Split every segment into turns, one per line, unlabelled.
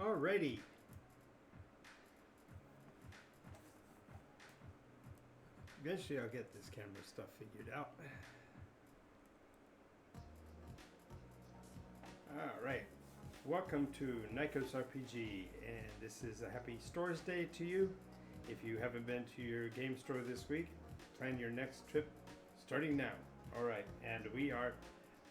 Alrighty. Eventually I'll get this camera stuff figured out. Alright. Welcome to NycosRPG, and this is a happy Stores Day to you. If you haven't been to your game store this week, plan your next trip starting now. Alright, and we are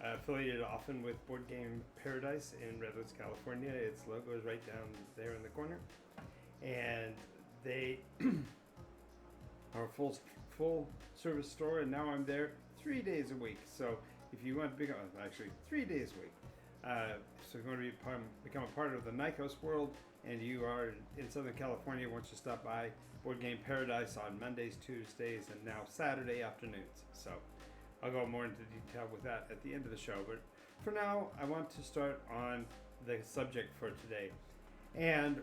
affiliated often with Board Game Paradise in Redwoods, California. Its logo is right down there in the corner. And they are a full service store, and now I'm there 3 days a week. So if you want to become, actually 3 days a week. So you're going to become a part of the Nycos world, and you are in Southern California, why don't you stop by Board Game Paradise on Mondays, Tuesdays, and now Saturday afternoons. So I'll go more into detail with that at the end of the show, but for now I want to start on the subject for today. And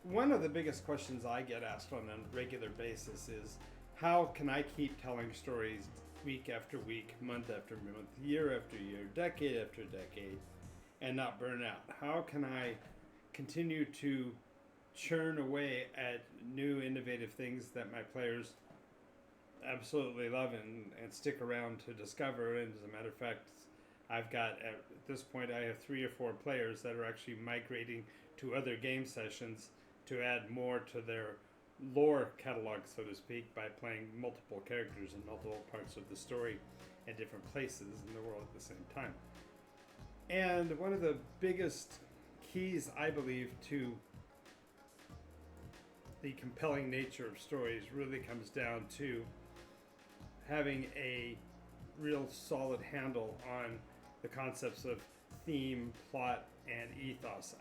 one of the biggest questions I get asked on a regular basis is, how can I keep telling stories week after week, month after month, year after year, decade after decade, and not burn out? How can I continue to churn away at new innovative things that my players absolutely love and stick around to discover? And as a matter of fact, I've got, at this point, I have 3 or 4 players that are actually migrating to other game sessions to add more to their lore catalog, so to speak, by playing multiple characters in multiple parts of the story at different places in the world at the same time. And one of the biggest keys, I believe, to the compelling nature of stories really comes down to having a real solid handle on the concepts of theme, plot, and ethos.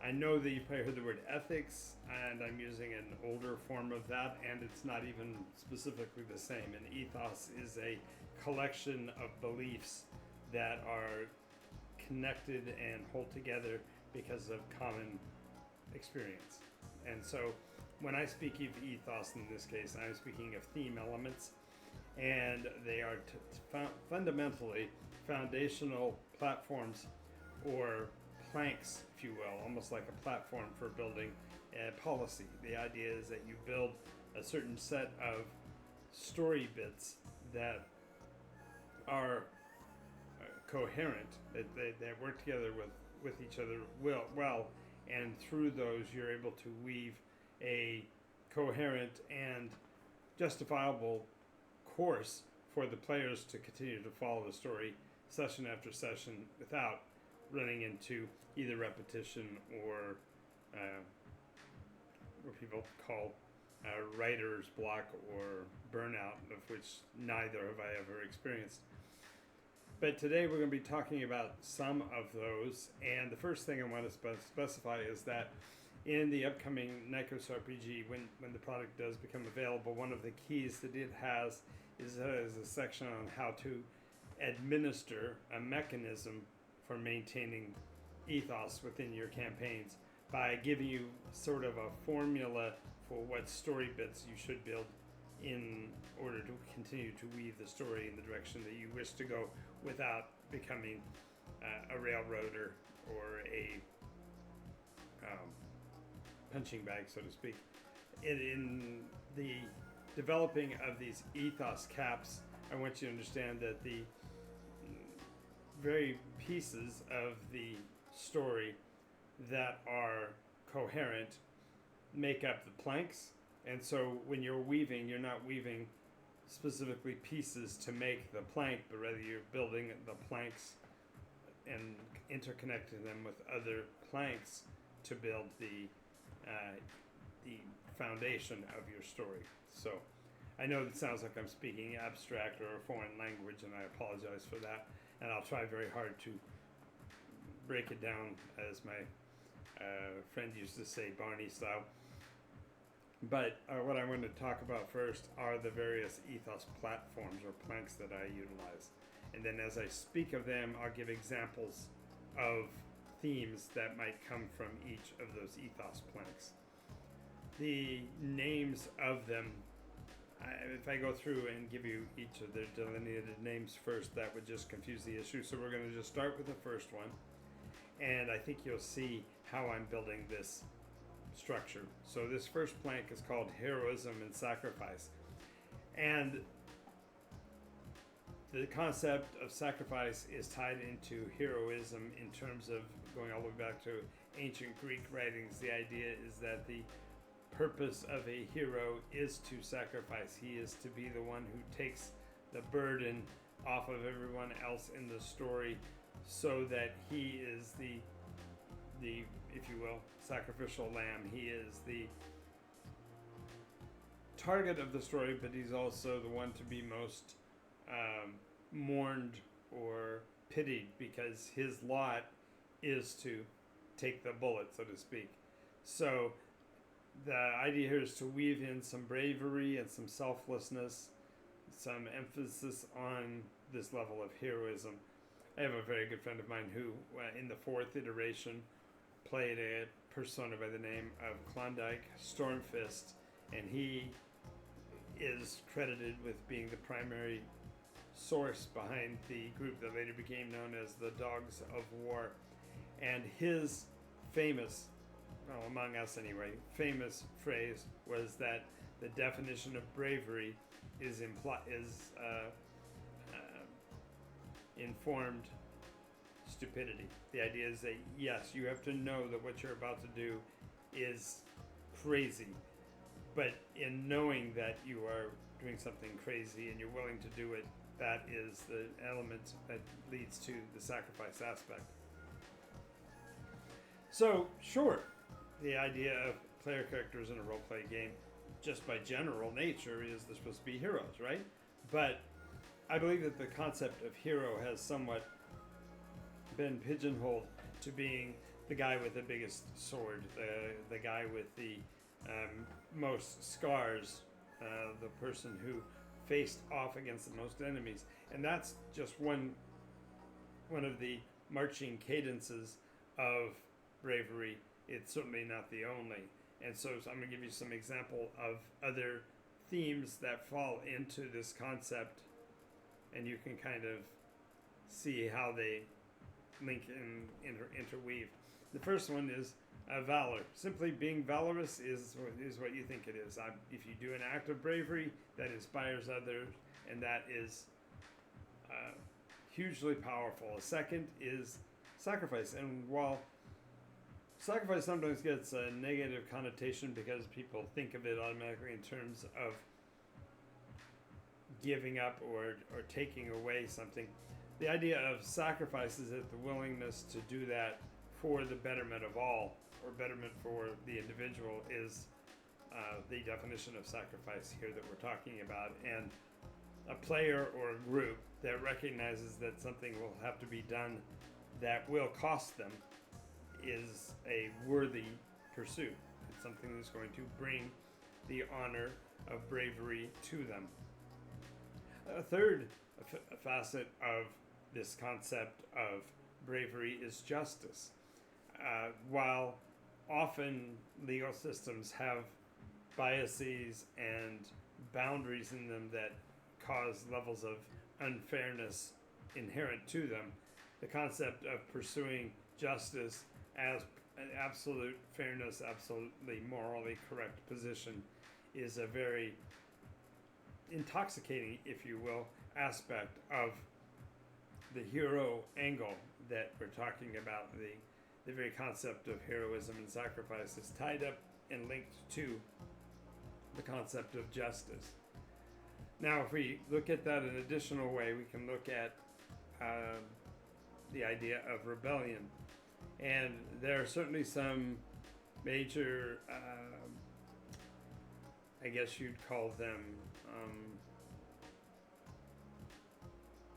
I know that you probably heard the word ethics, and I'm using an older form of that, and it's not even specifically the same. An ethos is a collection of beliefs that are connected and hold together because of common experience. And so when I speak of ethos in this case, I'm speaking of theme elements, and they are fundamentally foundational platforms, or planks, if you will, almost like a platform for building a policy. The idea is that you build a certain set of story bits that are coherent, that they work together with each other well, and through those you're able to weave a coherent and justifiable course for the players to continue to follow the story session after session without running into either repetition or what people call writer's block or burnout, of which neither have I ever experienced. But today we're going to be talking about some of those, and the first thing I want to specify is that in the upcoming NycosRPG, when the product does become available, one of the keys that it has is a section on how to administer a mechanism for maintaining ethos within your campaigns by giving you sort of a formula for what story bits you should build in order to continue to weave the story in the direction that you wish to go without becoming a railroader or a punching bag, so to speak. In the developing of these ethos caps, I want you to understand that the very pieces of the story that are coherent make up the planks. And so when you're weaving, you're not weaving specifically pieces to make the plank, but rather you're building the planks and interconnecting them with other planks to build the foundation of your story. So I know it sounds like I'm speaking abstract or a foreign language, and I apologize for that. And I'll try very hard to break it down, as my friend used to say, Barney style. But what I want to talk about first are the various ethos platforms or planks that I utilize. And then as I speak of them, I'll give examples of themes that might come from each of those ethos planks. The names of them, if I go through and give you each of their delineated names first, that would just confuse the issue. So we're going to just start with the first one. and I think you'll see how I'm building this structure. So this first plank is called Heroism and Sacrifice. And the concept of sacrifice is tied into heroism in terms of going all the way back to ancient Greek writings. The idea is that the purpose of a hero is to sacrifice. He is to be the one who takes the burden off of everyone else in the story, so that he is the if you will, sacrificial lamb. He is the target of the story, but he's also the one to be most mourned or pitied, because his lot is to take the bullet, so to speak. So the idea here is to weave in some bravery and some selflessness, some emphasis on this level of heroism. I have a very good friend of mine who, in the 4th iteration, played a persona by the name of Klondike Stormfist, and he is credited with being the primary source behind the group that later became known as the Dogs of War. And his famous, well, among us anyway, famous phrase was that the definition of bravery is informed stupidity. The idea is that, yes, you have to know that what you're about to do is crazy, but in knowing that you are doing something crazy and you're willing to do it, that is the element that leads to the sacrifice aspect. So, sure, the idea of player characters in a role-play game, just by general nature, is they're supposed to be heroes, right? But I believe that the concept of hero has somewhat been pigeonholed to being the guy with the biggest sword, the guy with the most scars, the person who faced off against the most enemies. And that's just one of the marching cadences of bravery. It's certainly not the only. And so I'm going to give you some example of other themes that fall into this concept, and you can kind of see how they link and interweave. The first one is valor. Simply being valorous is what you think it is. If you do an act of bravery that inspires others, and that is hugely powerful. A second is sacrifice. And while sacrifice sometimes gets a negative connotation because people think of it automatically in terms of giving up or taking away something, the idea of sacrifice is that the willingness to do that for the betterment of all, or betterment for the individual, is the definition of sacrifice here that we're talking about. And a player or a group that recognizes that something will have to be done that will cost them is a worthy pursuit. It's something that's going to bring the honor of bravery to them. A third facet of this concept of bravery is justice. While often legal systems have biases and boundaries in them that cause levels of unfairness inherent to them, the concept of pursuing justice as an absolute fairness, absolutely morally correct position is a very intoxicating, if you will, aspect of the hero angle that we're talking about. The very concept of heroism and sacrifice is tied up and linked to the concept of justice. Now, if we look at that in an additional way, we can look at the idea of rebellion. And there are certainly some major, I guess you'd call them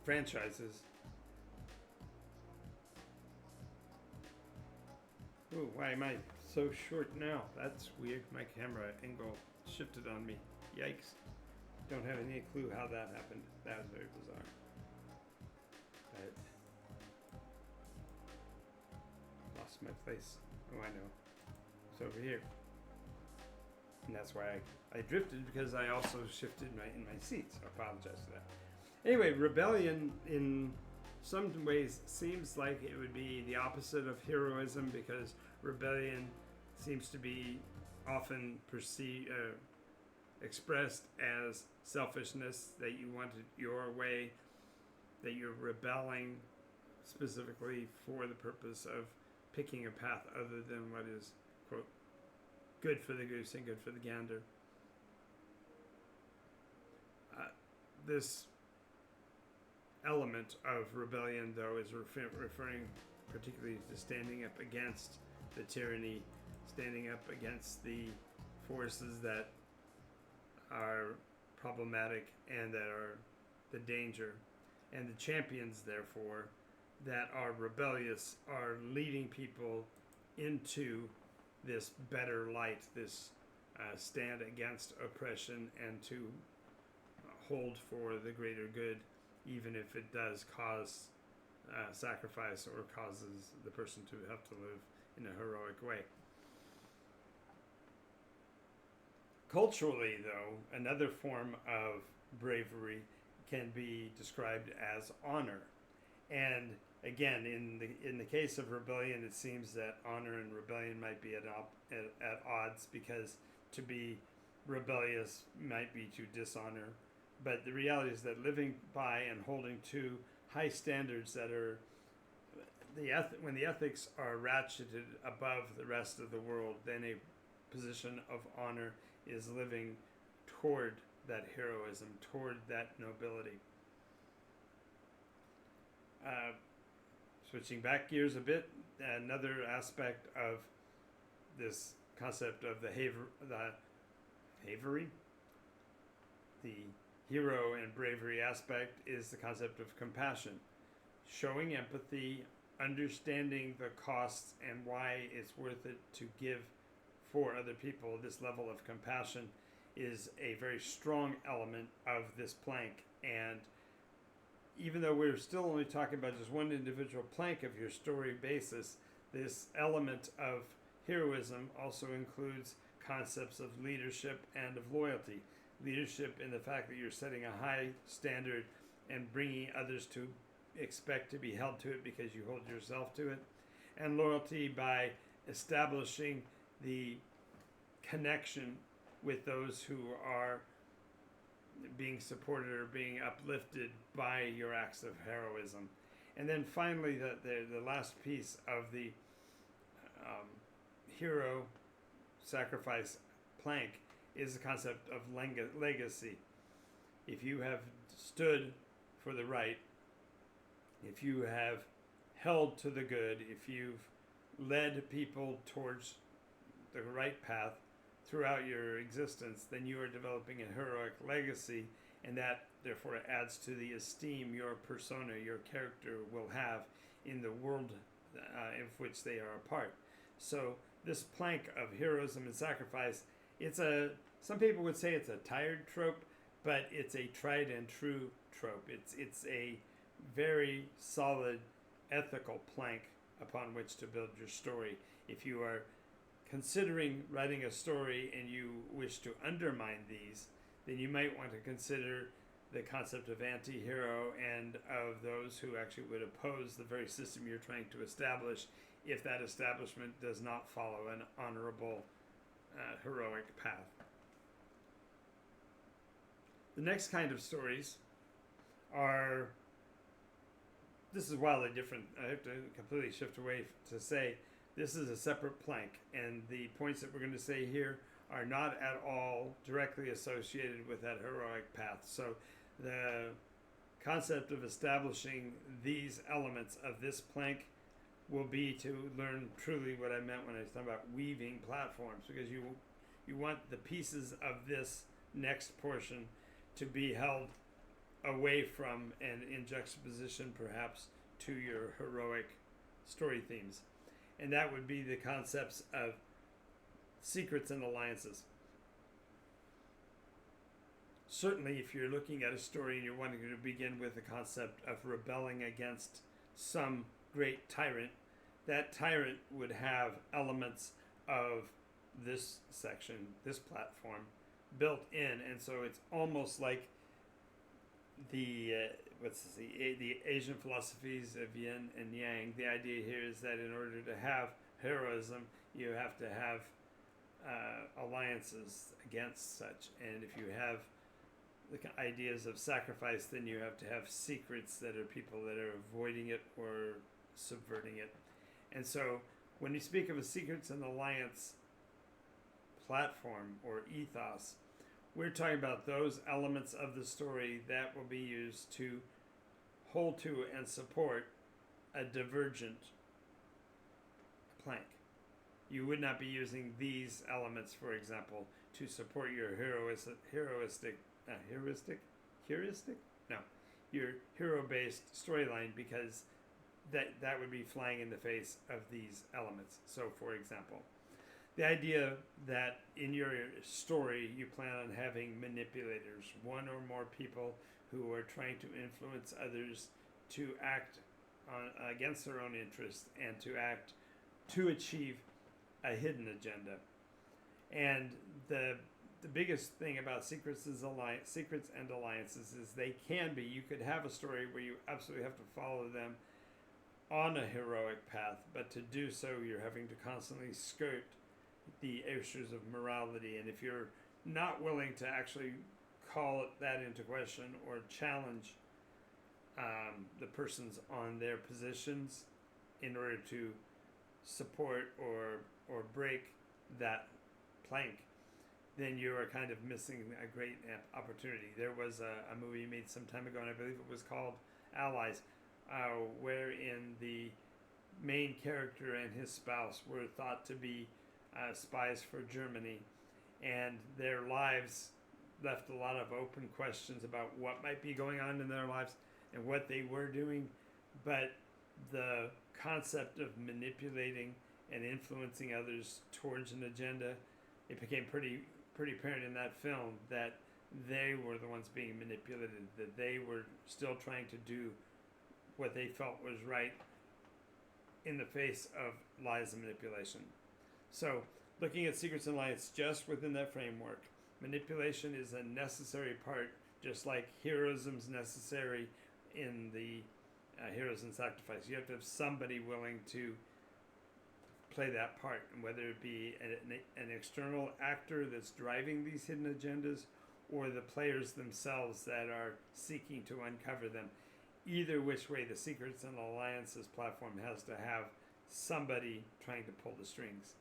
franchises. Ooh, why am I so short now? That's weird. My camera angle shifted on me. Yikes. Don't have any clue how that happened. That was very bizarre. But lost my place. Oh, I know. It's over here. And that's why I drifted, because I also shifted in my seat. So I apologize for that. Anyway, rebellion in some ways seems like it would be the opposite of heroism, because rebellion seems to be often expressed as selfishness, that you want it your way, that you're rebelling specifically for the purpose of picking a path other than what is, quote, good for the goose and good for the gander. This element of rebellion, though, is referring particularly to standing up against the tyranny, standing up against the forces that are problematic and that are the danger. And the champions, therefore, that are rebellious are leading people into this better light, this stand against oppression and to hold for the greater good, even if it does cause sacrifice or causes the person to have to live in a heroic way. Culturally, though, another form of bravery can be described as honor. And again, in the case of rebellion, it seems that honor and rebellion might be at odds, because to be rebellious might be to dishonor. But the reality is that living by and holding to high standards that are when the ethics are ratcheted above the rest of the world, then a position of honor is living toward that heroism, toward that nobility. Switching back gears a bit, another aspect of this concept of the hero and bravery aspect is the concept of compassion. Showing empathy, understanding the costs and why it's worth it to give for other people. This level of compassion is a very strong element of this plank. And even though we're still only talking about just one individual plank of your story basis, this element of heroism also includes concepts of leadership and of loyalty. Leadership in the fact that you're setting a high standard and bringing others to expect to be held to it because you hold yourself to it. And loyalty by establishing the connection with those who are being supported or being uplifted by your acts of heroism. And then finally, the last piece of the hero sacrifice plank is the concept of legacy. If you have stood for the right, if you have held to the good, if you've led people towards the right path throughout your existence, then you are developing a heroic legacy, and that therefore adds to the esteem your persona, your character will have in the world of which they are a part. So this plank of heroism and sacrifice, some people would say it's a tired trope, but it's a tried and true trope. It's a very solid ethical plank upon which to build your story. If you are considering writing a story and you wish to undermine these, then you might want to consider the concept of anti-hero and of those who actually would oppose the very system you're trying to establish if that establishment does not follow an honorable, heroic path. The next kind of stories are, this is wildly different. I have to completely shift away to say this is a separate plank, and the points that we're going to say here are not at all directly associated with that heroic path. So the concept of establishing these elements of this plank will be to learn truly what I meant when I was talking about weaving platforms, because you want the pieces of this next portion to be held away from and in juxtaposition perhaps to your heroic story themes. And that would be the concepts of secrets and alliances. Certainly, if you're looking at a story and you're wanting to begin with the concept of rebelling against some great tyrant, that tyrant would have elements of this section, this platform, built in. And so it's almost like the Asian philosophies of yin and yang. The idea here is that in order to have heroism, you have to have alliances against such, and if you have the ideas of sacrifice, then you have to have secrets that are people that are avoiding it or subverting it. And so when you speak of a secrets and alliance platform or ethos, we're talking about those elements of the story that will be used to hold to and support a divergent plank. You would not be using these elements, for example, to support your your hero-based storyline, because that would be flying in the face of these elements. So, for example, the idea that in your story you plan on having manipulators, one or more people who are trying to influence others to act against their own interests and to act to achieve a hidden agenda. And the biggest thing about secrets and alliances is they can be. You could have a story where you absolutely have to follow them on a heroic path, but to do so you're having to constantly skirt the issues of morality. And if you're not willing to actually call that into question or challenge the persons on their positions in order to support or break that plank, then you are kind of missing a great opportunity. There was a movie made some time ago, and I believe it was called Allies, wherein the main character and his spouse were thought to be spies for Germany, and their lives left a lot of open questions about what might be going on in their lives and what they were doing. But the concept of manipulating and influencing others towards an agenda, it became pretty apparent in that film that they were the ones being manipulated, that they were still trying to do what they felt was right in the face of lies and manipulation. So, looking at secrets and alliance just within that framework, manipulation is a necessary part, just like heroism is necessary in the Heroes and Sacrifice. You have to have somebody willing to play that part, and whether it be an external actor that's driving these hidden agendas or the players themselves that are seeking to uncover them. Either which way, the Secrets and Alliances platform has to have somebody trying to pull the strings.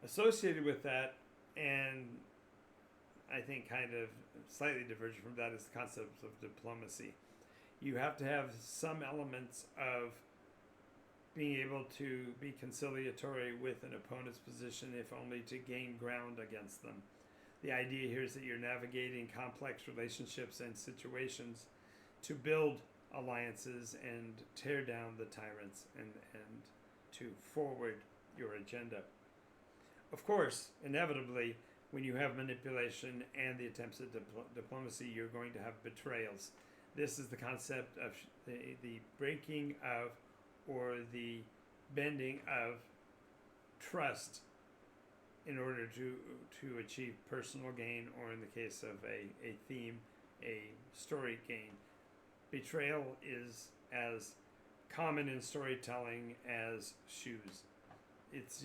Associated with that, and I think kind of slightly divergent from that, is the concept of diplomacy. You have to have some elements of being able to be conciliatory with an opponent's position, if only to gain ground against them. The idea here is that you're navigating complex relationships and situations to build alliances and tear down the tyrants and to forward your agenda. Of course, inevitably, when you have manipulation and the attempts at diplomacy, you're going to have betrayals. This is the concept of the breaking of or the bending of trust in order to achieve personal gain, or in the case of a theme, a story gain. Betrayal is as common in storytelling as shoes. It's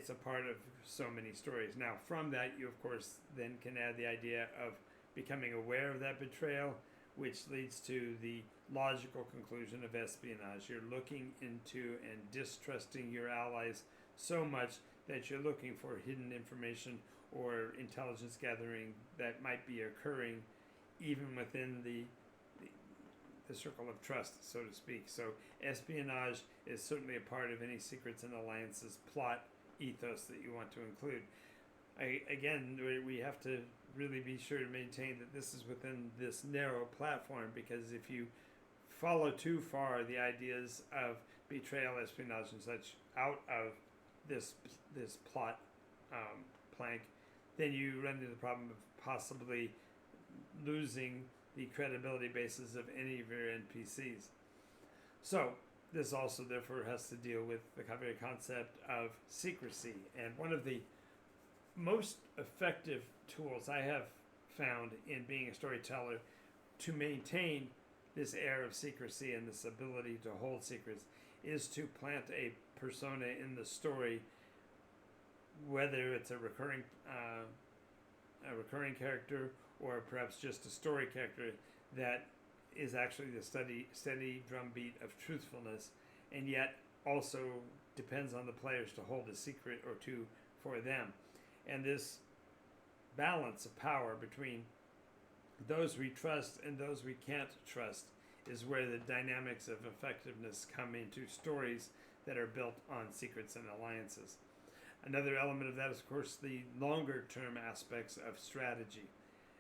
a part of so many stories. Now, from that, you of course then can add the idea of becoming aware of that betrayal, which leads to the logical conclusion of espionage. You're looking into and distrusting your allies so much that you're looking for hidden information or intelligence gathering that might be occurring even within the circle of trust, so to speak. So espionage is certainly a part of any Secrets and Alliances plot ethos that you want to include. Again, we have to really be sure to maintain that this is within this narrow platform, because if you follow too far the ideas of betrayal, espionage, and such out of this plot plank, then you run into the problem of possibly losing the credibility basis of any of your NPCs. So this also therefore has to deal with the very concept of secrecy. And one of the most effective tools I have found in being a storyteller to maintain this air of secrecy and this ability to hold secrets is to plant a persona in the story, whether it's a recurring character or perhaps just a story character that is actually the steady drumbeat of truthfulness, and yet also depends on the players to hold a secret or two for them. And this balance of power between those we trust and those we can't trust is where the dynamics of effectiveness come into stories that are built on secrets and alliances. Another element of that is, of course, the longer term aspects of strategy.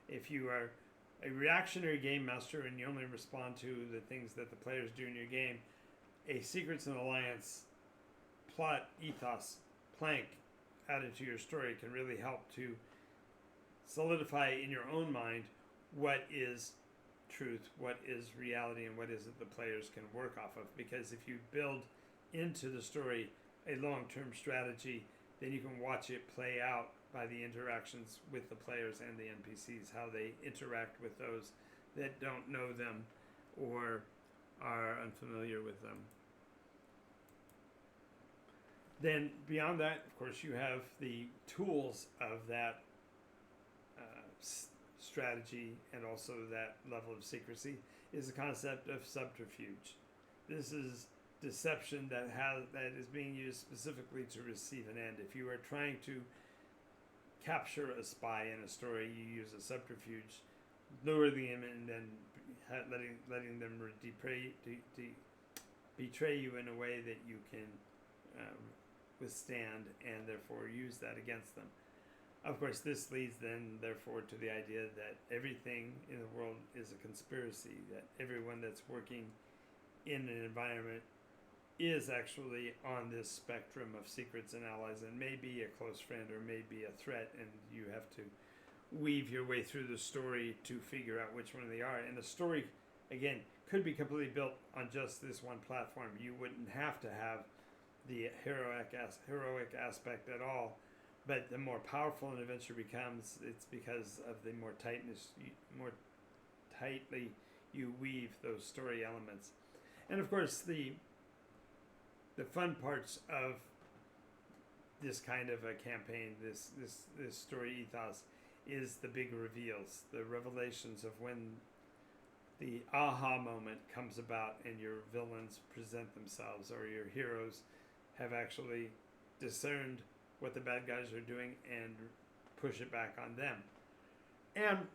If you are a reactionary game master and you only respond to the things that the players do in your game, a secrets and alliance plot, ethos, plank added to your story can really help to solidify in your own mind what is truth, what is reality, and what is it the players can work off of. Because if you build into the story a long-term strategy, then you can watch it play out by the interactions with the players and the NPCs, how they interact with those that don't know them or are unfamiliar with them. Then beyond that, of course, you have the tools of that strategy and also that level of secrecy is the concept of subterfuge. This is deception that is being used specifically to receive an end. If you are trying to capture a spy in a story, you use a subterfuge, lure them and then letting them betray you in a way that you can withstand and therefore use that against them. Of course, this leads then, therefore, to the idea that everything in the world is a conspiracy, that everyone that's working in an environment is actually on this spectrum of secrets and allies and may be a close friend or may be a threat, and you have to weave your way through the story to figure out which one they are. And the story, again, could be completely built on just this one platform. You wouldn't have to have the heroic aspect at all. But the more powerful an adventure becomes, it's because of the more tightly you weave those story elements. And of course, the fun parts of this kind of a campaign, this story ethos, is the big reveals, the revelations of when the aha moment comes about and your villains present themselves, or your heroes have actually discerned what the bad guys are doing and push it back on them. And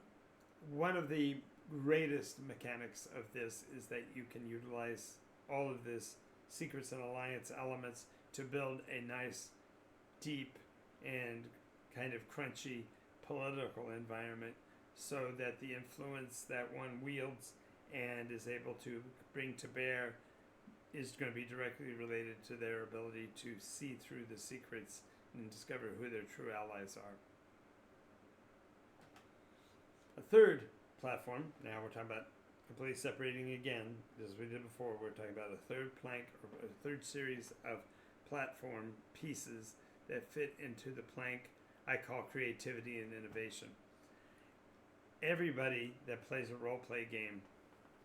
one of the greatest mechanics of this is that you can utilize all of this secrets and alliance elements to build a nice, deep, and kind of crunchy political environment, so that the influence that one wields and is able to bring to bear is going to be directly related to their ability to see through the secrets and discover who their true allies are. A third platform, now we're talking about completely separating again, as we did before, we're talking about a third plank, or a third series of platform pieces that fit into the plank I call creativity and innovation. Everybody that plays a role-play game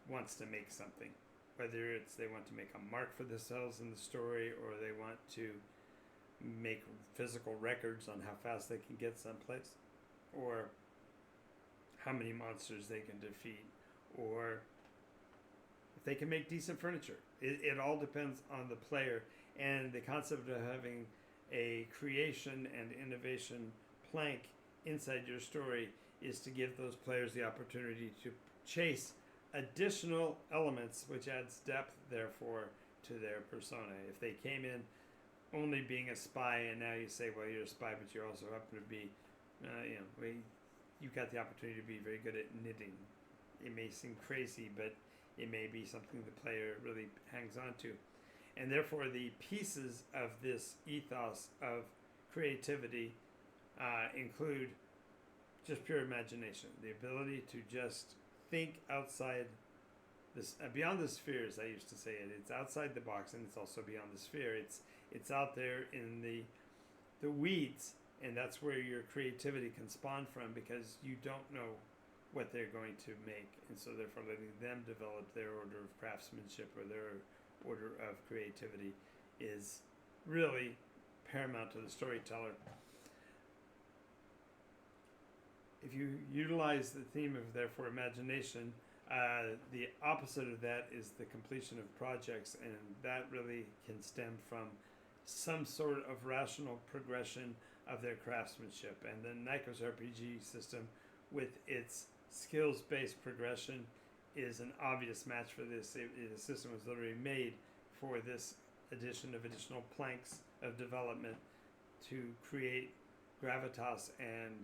wants to make something, whether it's they want to make a mark for themselves in the story, or they want to make physical records on how fast they can get someplace, or how many monsters they can defeat, or if they can make decent furniture. It all depends on the player, and the concept of having a creation and innovation plank inside your story is to give those players the opportunity to chase additional elements, which adds depth, therefore, to their persona. If they came in only being a spy, and now you say, well, you're a spy, but you also happen to be, you've got the opportunity to be very good at knitting. It may seem crazy, but it may be something the player really hangs on to. And therefore, the pieces of this ethos of creativity include just pure imagination, the ability to just think outside this, beyond the sphere, as I used to say it. It's outside the box, and it's also beyond the sphere. It's out there in the weeds, and that's where your creativity can spawn from, because you don't know what they're going to make, and so therefore letting them develop their order of craftsmanship or their order of creativity is really paramount to the storyteller. If you utilize the theme of therefore imagination, the opposite of that is the completion of projects, and that really can stem from some sort of rational progression of their craftsmanship. And the NycosRPG system, with its skills-based progression, is an obvious match for this. The system was literally made for this addition of additional planks of development to create gravitas and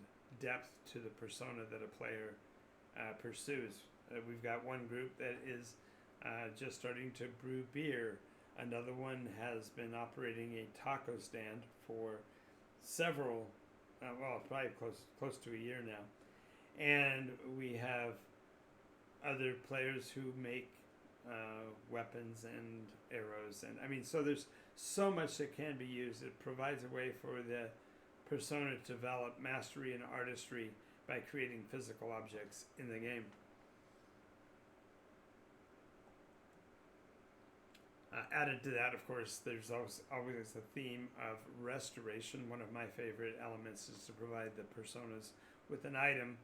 depth to the persona that a player pursues. We've got one group that is just starting to brew beer. Another one has been operating a taco stand for several, probably close to a year now. And we have other players who make weapons and arrows. And I mean, so there's so much that can be used. It provides a way for the persona to develop mastery and artistry by creating physical objects in the game. Added to that, of course, there's always the theme of restoration. One of my favorite elements is to provide the personas with an item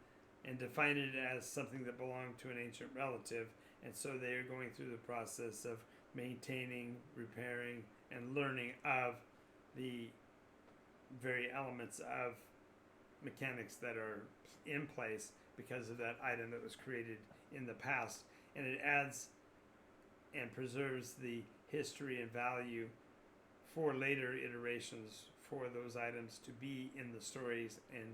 and define it as something that belonged to an ancient relative. And so they are going through the process of maintaining, repairing, and learning of the very elements of mechanics that are in place because of that item that was created in the past. And it adds and preserves the history and value for later iterations for those items to be in the stories and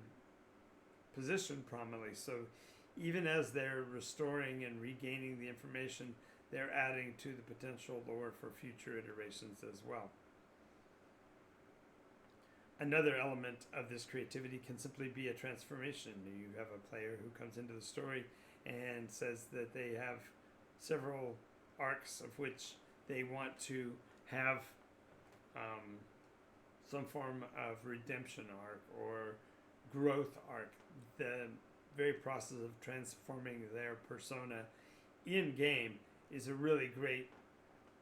positioned prominently. So even as they're restoring and regaining the information, they're adding to the potential lore for future iterations as well. Another element of this creativity can simply be a transformation. You have a player who comes into the story and says that they have several arcs of which they want to have some form of redemption arc or growth arc. The very process of transforming their persona in game is a really great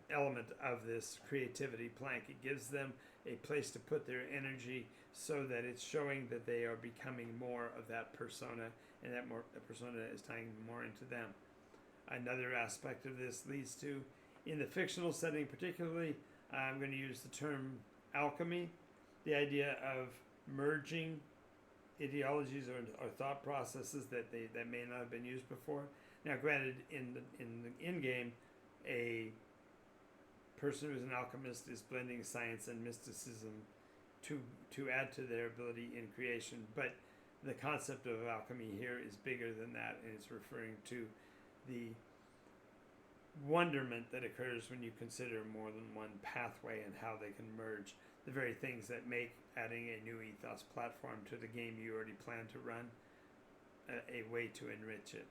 element of this creativity plank. It gives them a place to put their energy so that it's showing that they are becoming more of that persona, and that persona is tying more into them. Another aspect of this leads to, in the fictional setting particularly, I'm going to use the term alchemy, the idea of merging ideologies or thought processes that may not have been used before. Now, granted, in the in-game, a person who's an alchemist is blending science and mysticism to add to their ability in creation, but the concept of alchemy here is bigger than that, and it's referring to the wonderment that occurs when you consider more than one pathway and how they can merge the very things that make adding a new Ethos platform to the game you already plan to run a way to enrich it.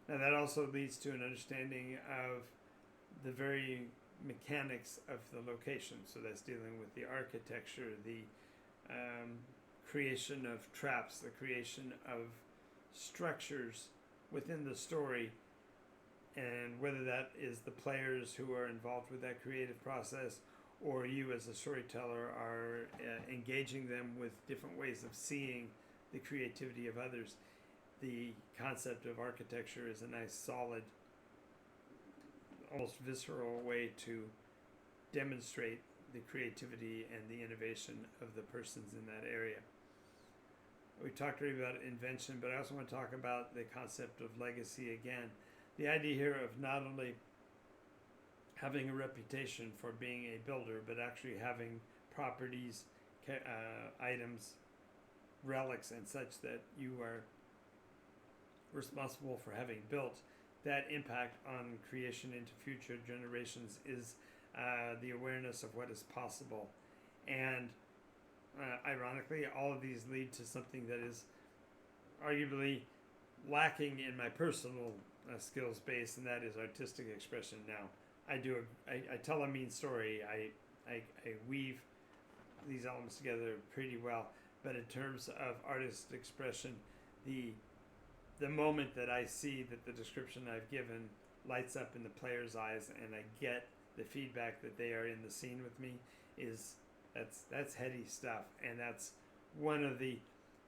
Now that also leads to an understanding of the very mechanics of the location. So that's dealing with the architecture, the creation of traps, the creation of structures within the story, and whether that is the players who are involved with that creative process or you as a storyteller are engaging them with different ways of seeing the creativity of others. The concept of architecture is a nice, solid, almost visceral way to demonstrate the creativity and the innovation of the persons in that area. We talked already about invention, but I also want to talk about the concept of legacy again. The idea here of not only having a reputation for being a builder, but actually having properties, items, relics, and such that you are responsible for having built, that impact on creation into future generations is the awareness of what is possible. And ironically, all of these lead to something that is arguably lacking in my personal skills base, and that is artistic expression. Now, I tell a mean story. I weave these elements together pretty well, but in terms of artist expression, the the moment that I see that the description I've given lights up in the player's eyes and I get the feedback that they are in the scene with me, that's heady stuff, and that's one of the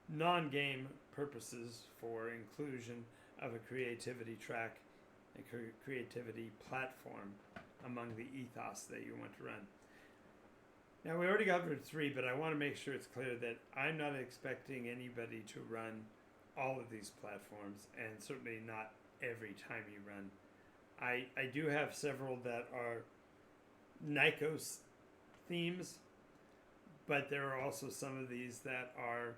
non-game purposes for inclusion of a creativity track, a creativity platform among the ethos that you want to run. Now, we already covered 3, but I want to make sure it's clear that I'm not expecting anybody to run all of these platforms, and certainly not every time you run. I do have several that are Nycos themes, but there are also some of these that are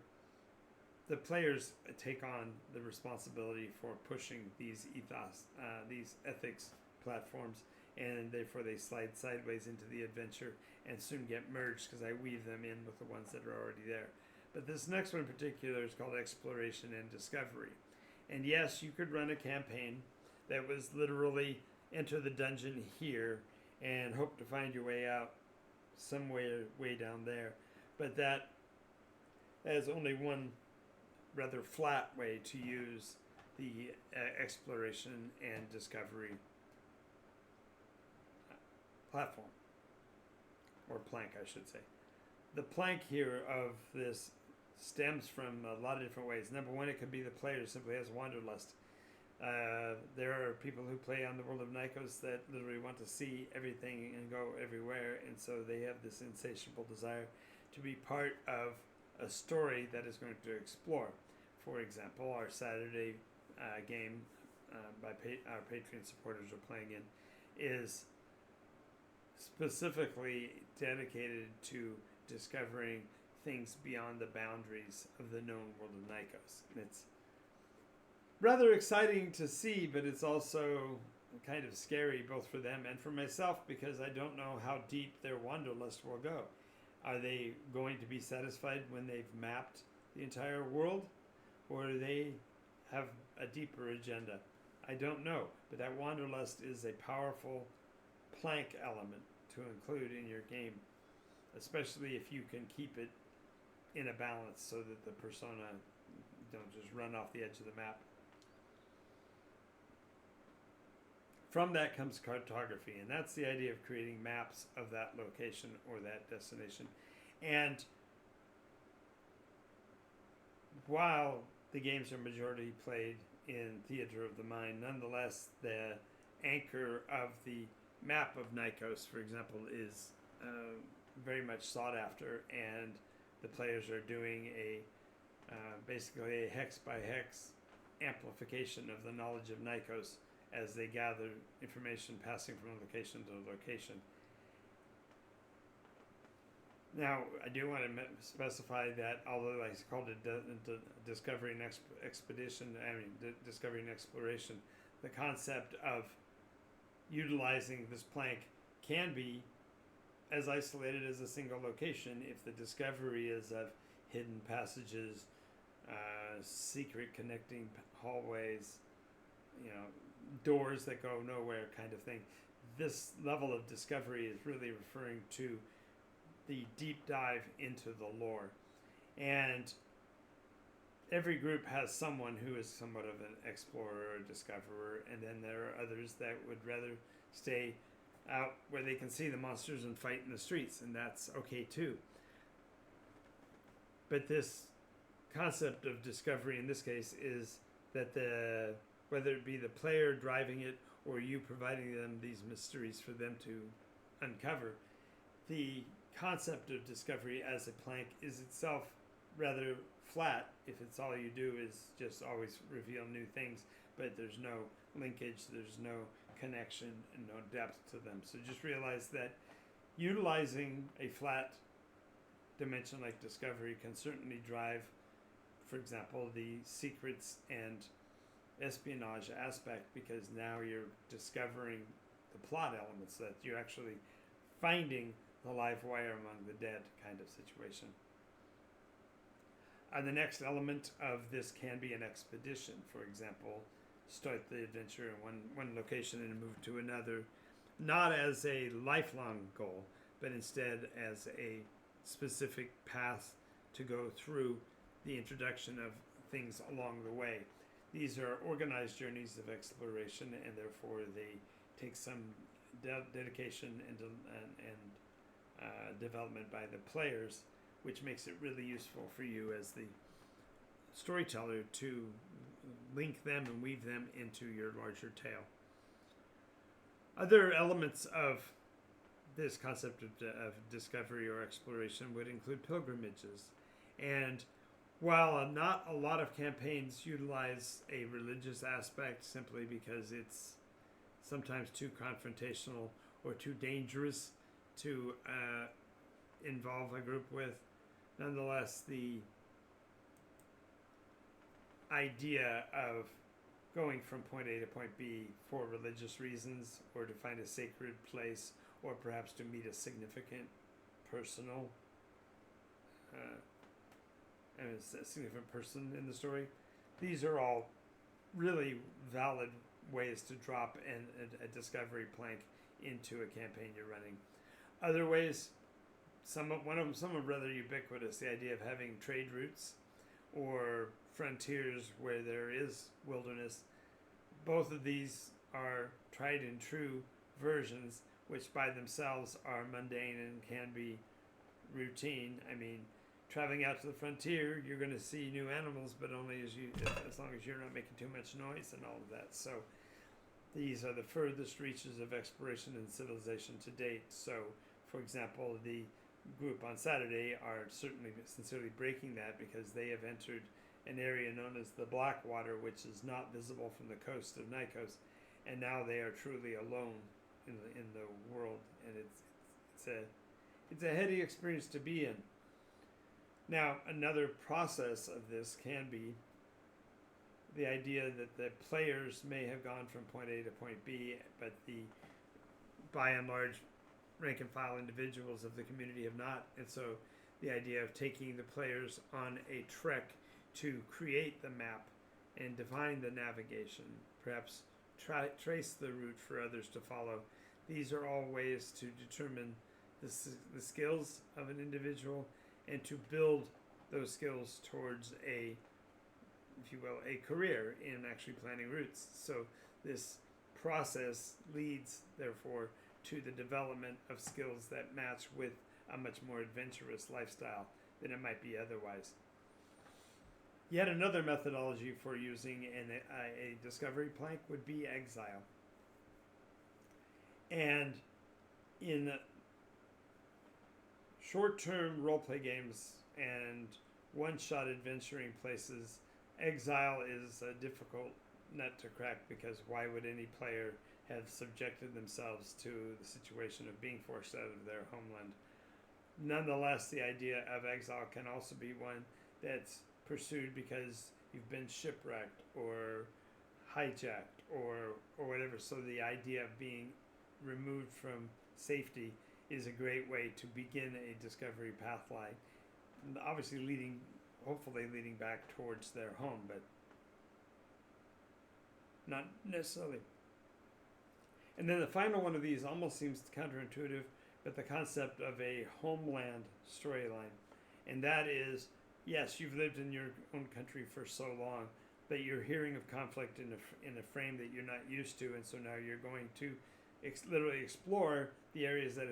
the players take on the responsibility for pushing these ethos, these ethics platforms, and therefore they slide sideways into the adventure and soon get merged because I weave them in with the ones that are already there. But this next one in particular is called Exploration and Discovery. And yes, you could run a campaign that was literally enter the dungeon here and hope to find your way out somewhere way down there. But that has only one rather flat way to use the exploration and discovery platform, or plank, I should say. The plank here of this stems from a lot of different ways. Number one, it could be the player simply has wanderlust. There are people who play on the world of Nykos that literally want to see everything and go everywhere, and so they have this insatiable desire to be part of a story that is going to explore. For example, our Saturday game by our Patreon supporters are playing in is specifically dedicated to discovering things beyond the boundaries of the known world of Nykos. And it's rather exciting to see, but it's also kind of scary both for them and for myself, because I don't know how deep their wanderlust will go. Are they going to be satisfied when they've mapped the entire world, or do they have a deeper agenda? I don't know, but that wanderlust is a powerful plank element to include in your game, especially if you can keep it in a balance so that the persona don't just run off the edge of the map. From that comes cartography, and that's the idea of creating maps of that location or that destination. And while the games are majority played in Theater of the Mind, nonetheless, the anchor of the map of Nykos, for example, is very much sought after, and the players are doing a basically a hex by hex amplification of the knowledge of Nykos as they gather information passing from location to location. Now, I do want to specify that although I called it discovery and expedition, discovery and exploration, the concept of utilizing this plank can be as isolated as a single location if the discovery is of hidden passages, secret connecting hallways, doors that go nowhere kind of thing. This level of discovery is really referring to the deep dive into the lore. And every group has someone who is somewhat of an explorer or discoverer, and then there are others that would rather stay out where they can see the monsters and fight in the streets, and that's okay too. But this concept of discovery in this case is that whether it be the player driving it or you providing them these mysteries for them to uncover, the concept of discovery as a plank is itself rather flat if it's all you do is just always reveal new things, but there's no linkage, there's no connection, and no depth to them. So just realize that utilizing a flat dimension like discovery can certainly drive, for example, the secrets and espionage aspect, because now you're discovering the plot elements, that you're actually finding the live wire among the dead kind of situation. The next element of this can be an expedition. For example, start the adventure in one location and move to another, not as a lifelong goal, but instead as a specific path to go through the introduction of things along the way. These are organized journeys of exploration, and therefore they take some dedication and development by the players, which makes it really useful for you as the storyteller to link them and weave them into your larger tale. Other elements of this concept of discovery or exploration would include pilgrimages. And while not a lot of campaigns utilize a religious aspect simply because it's sometimes too confrontational or too dangerous to involve a group with, nonetheless, the idea of going from point A to point B for religious reasons, or to find a sacred place, or perhaps to meet a significant personal a significant person in the story. These are all really valid ways to drop a discovery plank into a campaign you're running. Other ways, some of them rather ubiquitous, the idea of having trade routes or frontiers where there is wilderness. Both of these are tried and true versions, which by themselves are mundane and can be routine. I mean, traveling out to the frontier, you're going to see new animals, but only as long as you're not making too much noise and all of that. So these are the furthest reaches of exploration and civilization to date. So, for example, the group on Saturday are certainly sincerely breaking that, because they have entered an area known as the Blackwater, which is not visible from the coast of Nykos, and now they are truly alone in the world, and it's a heady experience to be in. Now, another process of this can be the idea that the players may have gone from point A to point B, but the, by and large, rank and file individuals of the community have not. And so the idea of taking the players on a trek to create the map and define the navigation, perhaps trace the route for others to follow. These are all ways to determine the skills of an individual and to build those skills towards a, if you will, a career in actually planning routes. So this process leads, therefore, to the development of skills that match with a much more adventurous lifestyle than it might be otherwise. Yet another methodology for using a discovery plank would be exile. And in short-term role-play games and one-shot adventuring places, exile is a difficult nut to crack, because why would any player have subjected themselves to the situation of being forced out of their homeland? Nonetheless, the idea of exile can also be one that's pursued because you've been shipwrecked or hijacked or whatever. So the idea of being removed from safety is a great way to begin a discovery pathline. Obviously hopefully leading back towards their home, but not necessarily. And then the final one of these almost seems counterintuitive, but the concept of a homeland storyline. And that is, yes, you've lived in your own country for so long, but you're hearing of conflict in a frame that you're not used to, and so now you're going to literally explore the areas that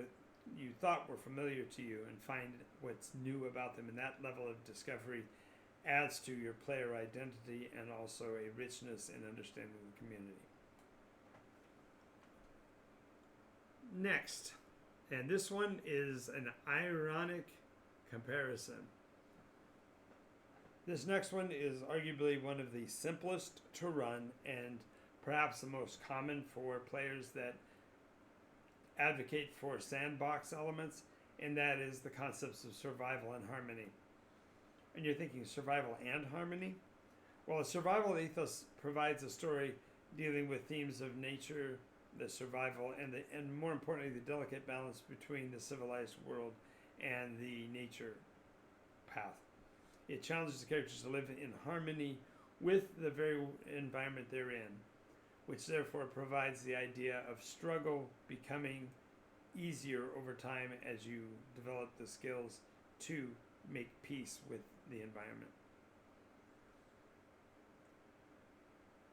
you thought were familiar to you and find what's new about them. And that level of discovery adds to your player identity and also a richness in understanding the community. Next, and this one is an ironic comparison. This next one is arguably one of the simplest to run and perhaps the most common for players that advocate for sandbox elements, and that is the concepts of survival and harmony. And you're thinking survival and harmony? Well, a survival ethos provides a story dealing with themes of nature, the survival, and more importantly, the delicate balance between the civilized world and the nature path. It challenges the characters to live in harmony with the very environment they're in, which therefore provides the idea of struggle becoming easier over time as you develop the skills to make peace with the environment.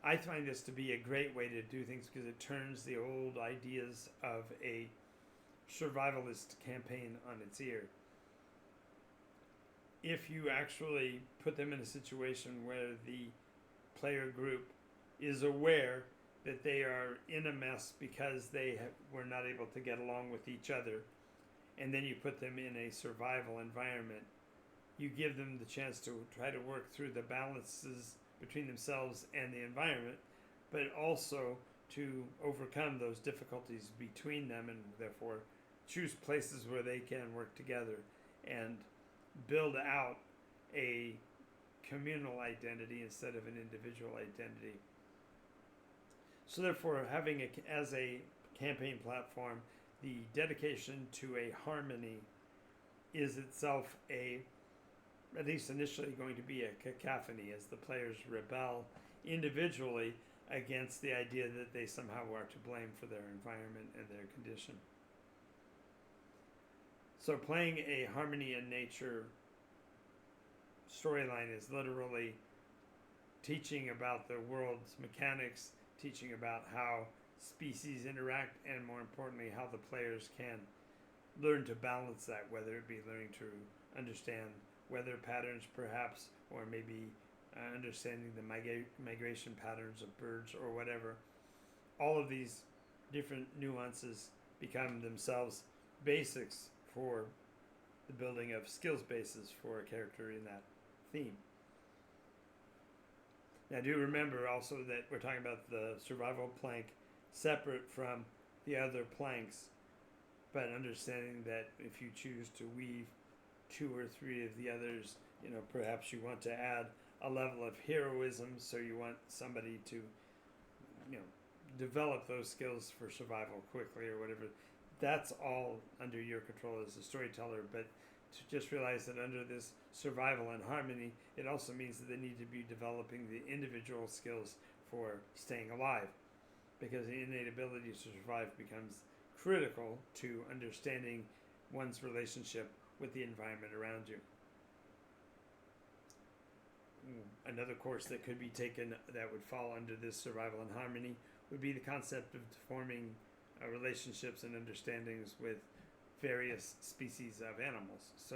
I find this to be a great way to do things because it turns the old ideas of a survivalist campaign on its ear. If you actually put them in a situation where the player group is aware that they are in a mess because they were not able to get along with each other, and then you put them in a survival environment, you give them the chance to try to work through the balances between themselves and the environment, but also to overcome those difficulties between them, and therefore choose places where they can work together and build out a communal identity instead of an individual identity. So therefore, having as a campaign platform, the dedication to a harmony is itself at least initially, going to be a cacophony as the players rebel individually against the idea that they somehow are to blame for their environment and their condition. So playing a harmony in nature storyline is literally teaching about the world's mechanics, teaching about how species interact, and more importantly, how the players can learn to balance that, whether it be learning to understand weather patterns perhaps, or maybe understanding the migration patterns of birds or whatever. All of these different nuances become themselves basics for the building of skills bases for a character in that theme. Now do remember also that we're talking about the survival plank separate from the other planks, but understanding that if you choose to weave 2 or 3 of the others, perhaps you want to add a level of heroism, so you want somebody to, develop those skills for survival quickly or whatever. That's all under your control as a storyteller, but to just realize that under this survival and harmony, it also means that they need to be developing the individual skills for staying alive, because the innate ability to survive becomes critical to understanding one's relationship with the environment around you. Another course that could be taken that would fall under this survival and harmony would be the concept of forming relationships and understandings with various species of animals. So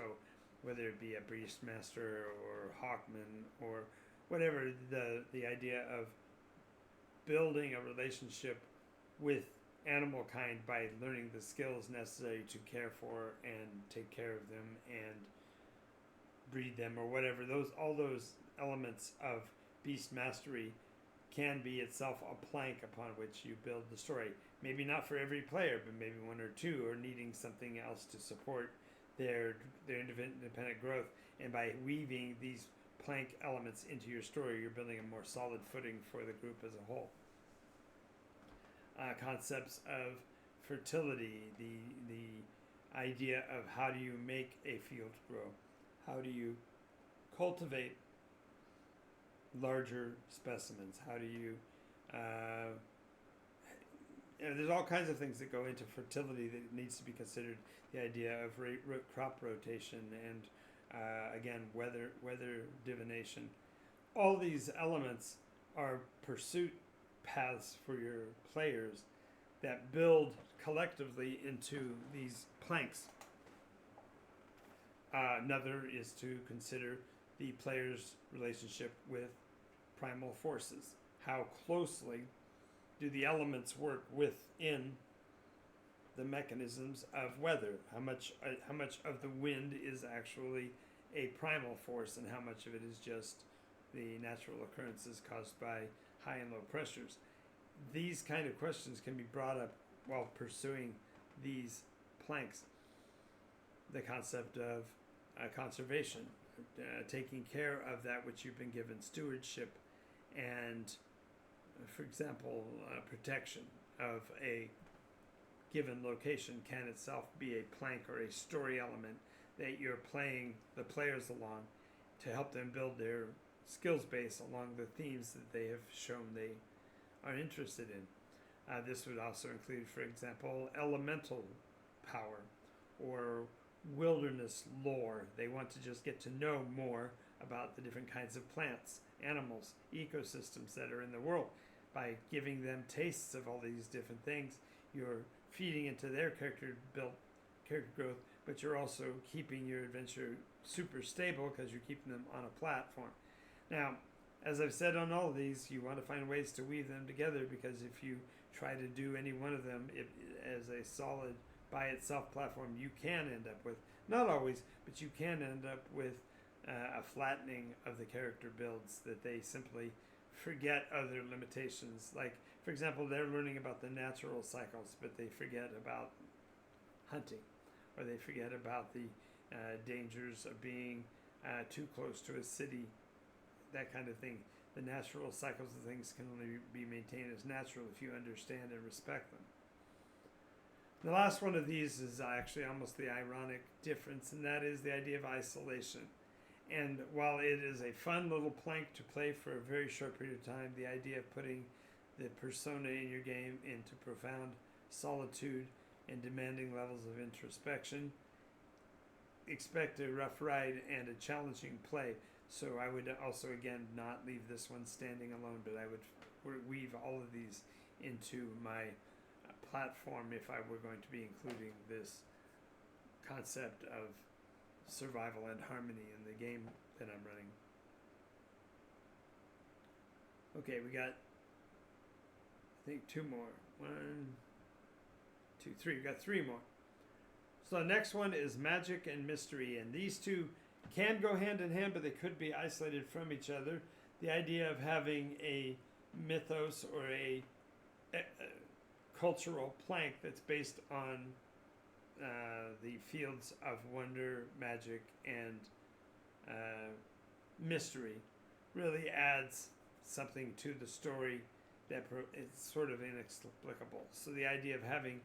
whether it be a beastmaster or hawkman or whatever, the idea of building a relationship with animal kind by learning the skills necessary to care for and take care of them and breed them or whatever, all those elements of beast mastery can be itself a plank upon which you build the story. Maybe not for every player, but maybe 1 or 2 are needing something else to support their independent growth, and by weaving these plank elements into your story, you're building a more solid footing for the group as a whole. Concepts of fertility, the idea of how do you make a field grow, how do you cultivate larger specimens, how do you there's all kinds of things that go into fertility that needs to be considered. The idea of crop rotation and again weather divination. All these elements are pursuit paths for your players that build collectively into these planks. Another is to consider the player's relationship with primal forces. How closely do the elements work within the mechanisms of weather? How much of the wind is actually a primal force, and how much of it is just the natural occurrences caused by high and low pressures? These kind of questions can be brought up while pursuing these planks. The concept of conservation, taking care of that which you've been given stewardship, and for example, protection of a given location can itself be a plank or a story element that you're playing the players along to help them build their skills base along the themes that they have shown they are interested in. This would also include, for example, elemental power or wilderness lore. They want to just get to know more about the different kinds of plants animals, ecosystems that are in the world. By giving them tastes of all these different things, you're feeding into their character growth, but you're also keeping your adventure super stable because you're keeping them on a platform. Now, as I've said on all of these, you want to find ways to weave them together, because if you try to do any one of them as a solid by itself platform, you can end up with, not always, but you can end up with a flattening of the character builds, that they simply forget other limitations. Like, for example, they're learning about the natural cycles, but they forget about hunting, or they forget about the dangers of being too close to a city, that kind of thing. The natural cycles of things can only be maintained as natural if you understand and respect them. The last one of these is actually almost the ironic difference, and that is the idea of isolation. And while it is a fun little plank to play for a very short period of time, the idea of putting the persona in your game into profound solitude and demanding levels of introspection, expect a rough ride and a challenging play. So I would also, again, not leave this one standing alone, but I would weave all of these into my platform if I were going to be including this concept of survival and harmony in the game that I'm running. Okay, we got, I think, 2 more. 1, 2, 3. We got 3 more. So the next one is magic and mystery, and these two can go hand in hand, but they could be isolated from each other. The idea of having a mythos or a cultural plank that's based on the fields of wonder, magic, and mystery really adds something to the story that is sort of inexplicable. So the idea of having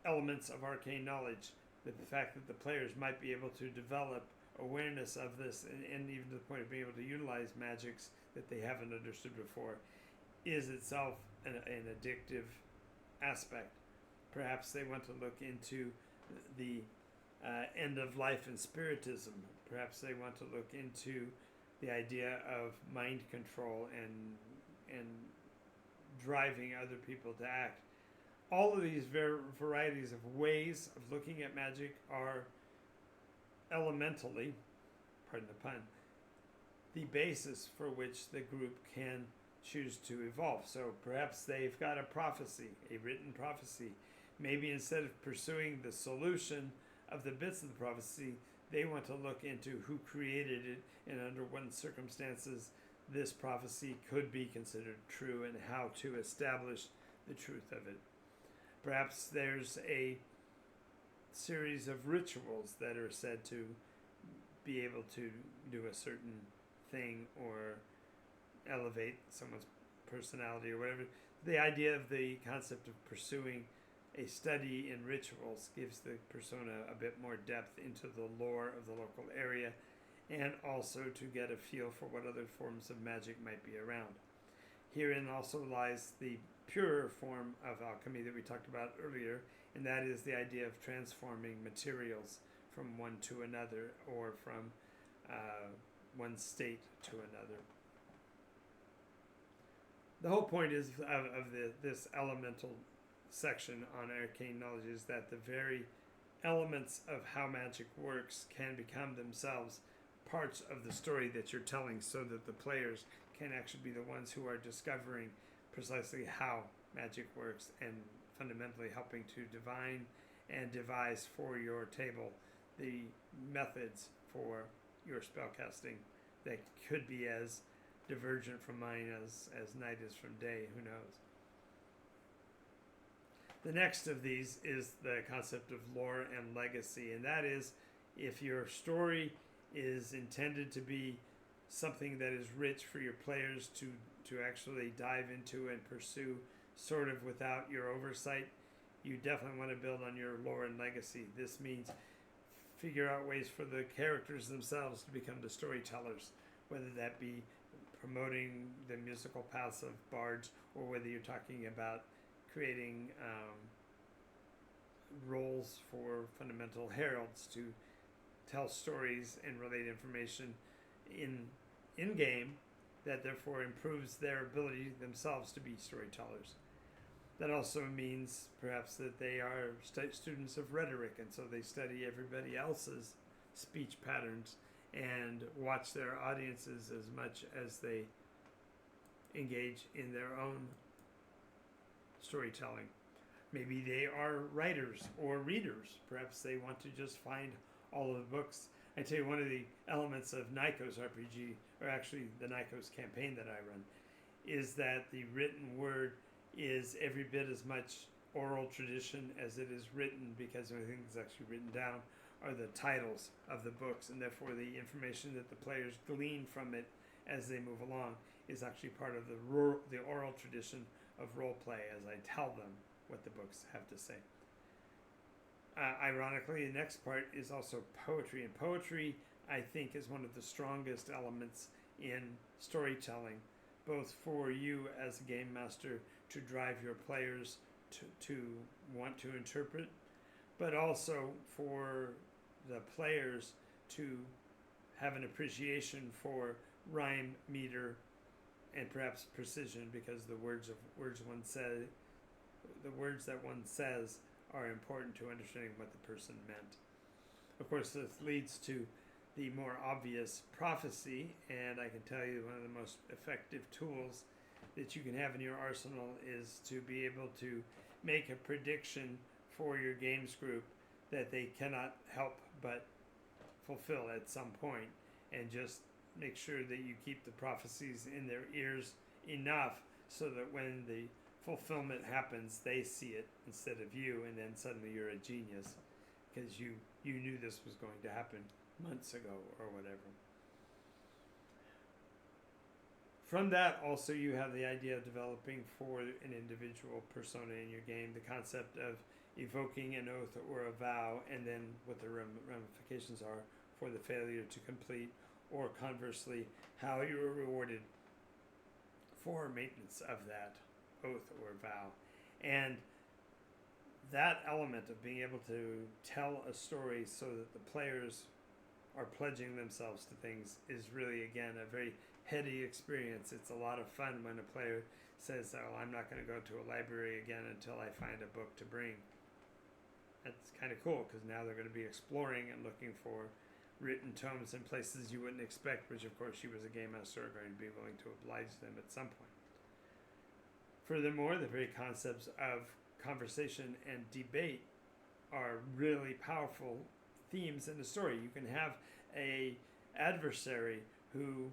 elements of arcane knowledge, the fact that the players might be able to develop awareness of this, and even to the point of being able to utilize magics that they haven't understood before, is itself an addictive aspect. Perhaps they want to look into the end of life and spiritism. Perhaps they want to look into the idea of mind control and driving other people to act. All of these varieties of ways of looking at magic are elementally, pardon the pun, the basis for which the group can choose to evolve. So perhaps they've got a prophecy, a written prophecy. Maybe instead of pursuing the solution of the bits of the prophecy, they want to look into who created it and under what circumstances this prophecy could be considered true and how to establish the truth of it. Perhaps there's a series of rituals that are said to be able to do a certain thing or elevate someone's personality or whatever. The idea of the concept of pursuing a study in rituals gives the persona a bit more depth into the lore of the local area, and also to get a feel for what other forms of magic might be around. Herein also lies the purer form of alchemy that we talked about earlier, and that is the idea of transforming materials from one to another, or from one state to another. The whole point is of this elemental section on arcane knowledge is that the very elements of how magic works can become themselves parts of the story that you're telling, so that the players can actually be the ones who are discovering precisely how magic works and fundamentally helping to divine and devise for your table the methods for your spellcasting that could be as divergent from mine as night is from day, who knows. The next of these is the concept of lore and legacy, and that is, if your story is intended to be something that is rich for your players to actually dive into and pursue sort of without your oversight, you definitely want to build on your lore and legacy. This means figure out ways for the characters themselves to become the storytellers, whether that be promoting the musical paths of bards, or whether you're talking about creating roles for fundamental heralds to tell stories and relate information in game, that therefore improves their ability themselves to be storytellers. That also means perhaps that they are students of rhetoric, and so they study everybody else's speech patterns and watch their audiences as much as they engage in their own storytelling. Maybe they are writers or readers. Perhaps they want to just find all of the books. I tell you, one of the elements of NycosRPG, or actually the Nykos campaign that I run, is that the written word is every bit as much oral tradition as it is written, because the only thing that's actually written down are the titles of the books, and therefore the information that the players glean from it as they move along is actually part of the oral tradition of role play as I tell them what the books have to say. Ironically, the next part is also poetry, and poetry, I think, is one of the strongest elements in storytelling, both for you as a game master to drive your players to want to interpret, but also for the players to have an appreciation for rhyme, meter, and perhaps precision, because the words that one says are important to understanding what the person meant. Of course, this leads to the more obvious prophecy, and I can tell you one of the most effective tools that you can have in your arsenal is to be able to make a prediction for your games group that they cannot help but fulfill at some point, and just make sure that you keep the prophecies in their ears enough so that when the fulfillment happens, they see it instead of you, and then suddenly you're a genius because you knew this was going to happen months ago or whatever. From that, also, you have the idea of developing for an individual persona in your game the concept of evoking an oath or a vow, and then what the ramifications are for the failure to complete, or conversely, how you are rewarded for maintenance of that oath or vow. And that element of being able to tell a story so that the players are pledging themselves to things is really, again, a very heady experience. It's a lot of fun when a player says, oh, I'm not going to go to a library again until I find a book to bring. That's kind of cool, because now they're going to be exploring and looking for written tomes in places you wouldn't expect, which of course you as a game master are going to be willing to oblige them at some point. Furthermore, the very concepts of conversation and debate are really powerful themes in the story. You can have a adversary who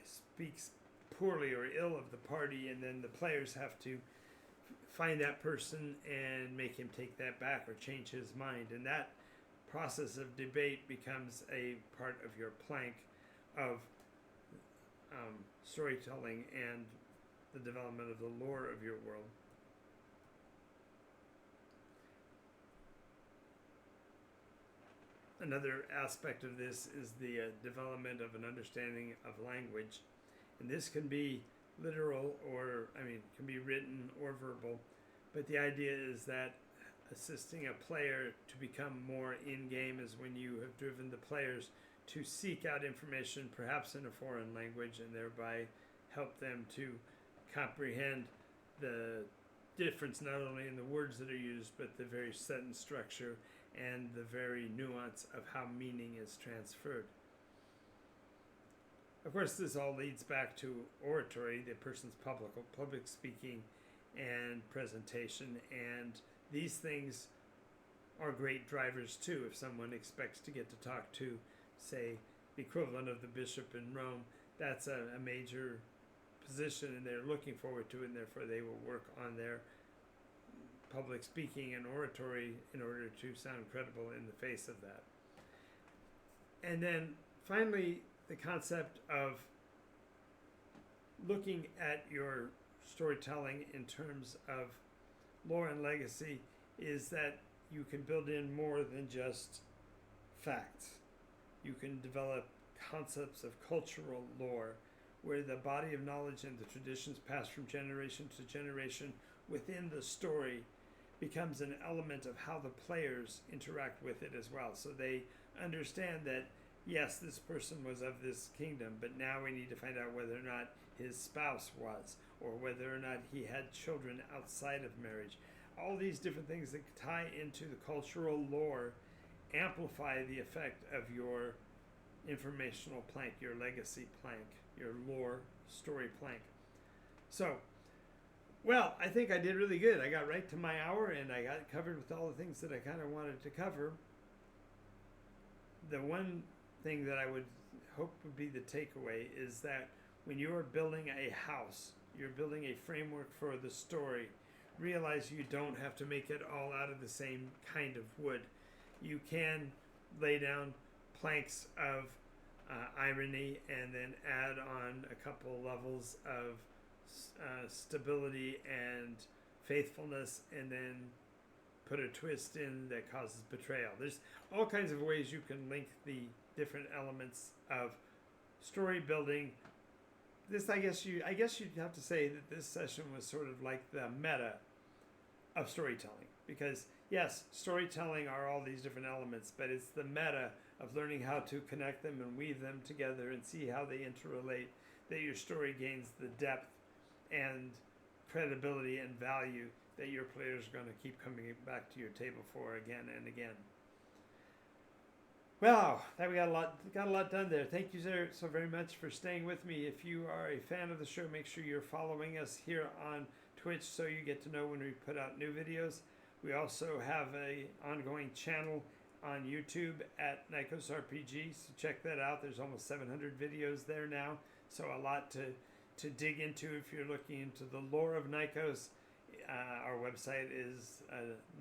speaks poorly or ill of the party, and then the players have to find that person and make him take that back or change his mind. And that process of debate becomes a part of your plank of storytelling and the development of the lore of your world. Another aspect of this is the development of an understanding of language. And this can be literal, or, can be written or verbal. But the idea is that assisting a player to become more in-game is when you have driven the players to seek out information, perhaps in a foreign language, and thereby help them to comprehend the difference not only in the words that are used, but the very sentence structure and the very nuance of how meaning is transferred. Of course, this all leads back to oratory, the person's public speaking and presentation, and these things are great drivers too. If someone expects to get to talk to, say, the equivalent of the bishop in Rome, that's a major position, and they're looking forward to it, and therefore they will work on their public speaking and oratory in order to sound credible in the face of that. And then finally, the concept of looking at your storytelling in terms of lore and legacy is that you can build in more than just facts. You can develop concepts of cultural lore, where the body of knowledge and the traditions passed from generation to generation within the story becomes an element of how the players interact with it as well. So they understand that yes, this person was of this kingdom, but now we need to find out whether or not his spouse was, or whether or not he had children outside of marriage. All these different things that tie into the cultural lore amplify the effect of your informational plank, your legacy plank, your lore story plank. So, well, I think I did really good. I got right to my hour and I got covered with all the things that I kind of wanted to cover. The one thing that I would hope would be the takeaway is that when you are building a house, you're building a framework for the story, realize you don't have to make it all out of the same kind of wood. You can lay down planks of irony and then add on a couple levels of stability and faithfulness, and then put a twist in that causes betrayal. There's all kinds of ways you can link the different elements of story building. This, I guess you'd have to say that this session was sort of like the meta of storytelling, because yes, storytelling are all these different elements, but it's the meta of learning how to connect them and weave them together and see how they interrelate, that your story gains the depth and credibility and value that your players are going to keep coming back to your table for again and again. Well, that we got a lot done there. Thank you so very much for staying with me. If you are a fan of the show, make sure you're following us here on Twitch so you get to know when we put out new videos. We also have a ongoing channel on YouTube at NycosRPG, so check that out. There's almost 700 videos there now, so a lot to dig into if you're looking into the lore of Nykos. Our website is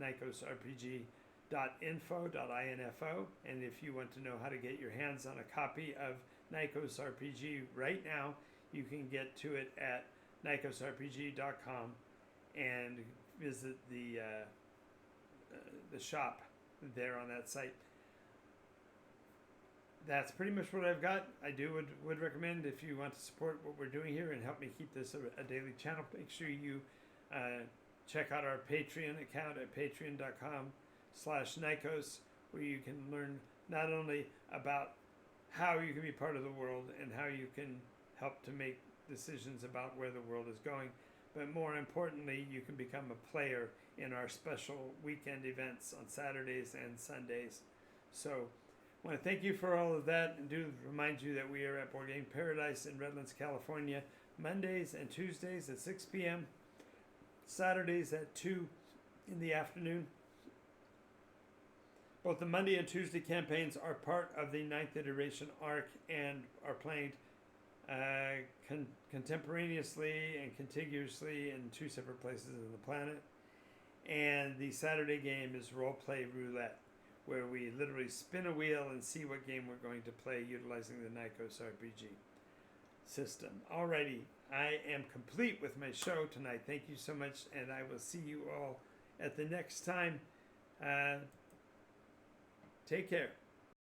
NycosRPG.info, and if you want to know how to get your hands on a copy of NycosRPG right now, you can get to it at NycosRPG.com and visit the shop there on that site. That's pretty much what I've got. I would recommend, if you want to support what we're doing here and help me keep this a daily channel, make sure you check out our Patreon account at patreon.com/Nykos, where you can learn not only about how you can be part of the world and how you can help to make decisions about where the world is going, but more importantly, you can become a player in our special weekend events on Saturdays and Sundays. So I want to thank you for all of that, and do remind you that we are at Board Game Paradise in Redlands, California, Mondays and Tuesdays at 6 p.m., Saturdays at 2 in the afternoon. Both the Monday and Tuesday campaigns are part of the 9th iteration arc and are played contemporaneously and contiguously in 2 separate places on the planet. And the Saturday game is Role Play Roulette, where we literally spin a wheel and see what game we're going to play utilizing the NycosRPG system. Alrighty, I am complete with my show tonight. Thank you so much, and I will see you all at the next time. Take care.